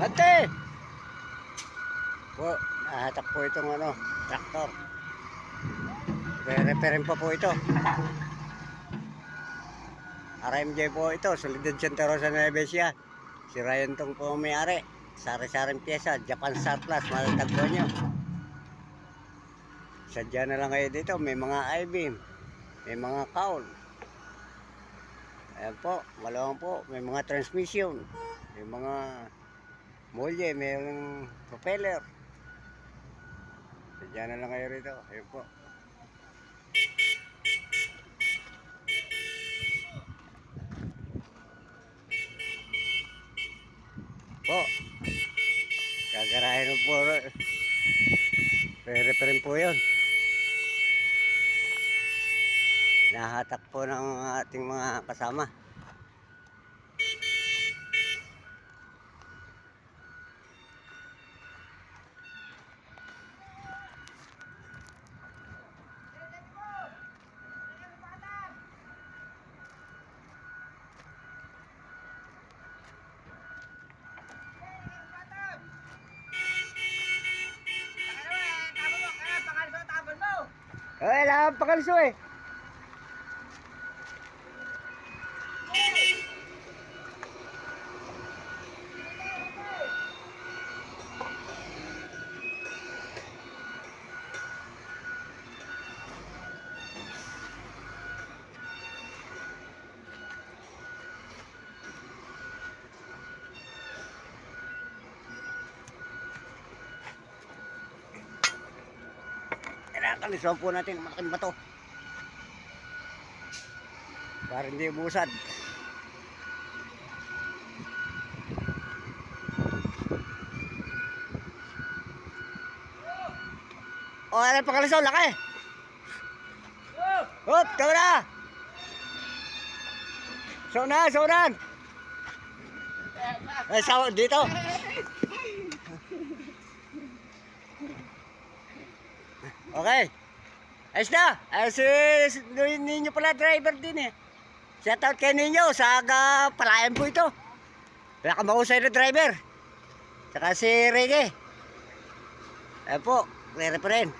Ante! Po, nahatak po itong traktor. Re-referin pa po ito. RMJ po ito, Solidad Santa Rosa Nueva Ecija. Si Ryan tong po may-ari. Sari-saring pyesa, Japan Surplus, matatagpuan nyo. Sadya na lang kayo dito, may mga I-beam, may mga cowl. Ayan po, malawang po, may mga transmission, may mga molye, may propeller. Sadya na lang kayo rito, ayan po. Po, gagarahin po, re-referin po yun. Nahatak po ng ating mga kasama. Wala kang pakalso eh. Kalisaw po natin ang malaking bato para hindi ubusad. O, ano pa kalisaw? Laki! Hop! Tara! Saunan! Ay, dito! Okay. Ayos na. Si Ninyo pala driver din eh. Shoutout kay Ninyo. Sa Palayan po ito. Pinakamahusay na driver. Saka si Reggae. Ayan po. Re-referin.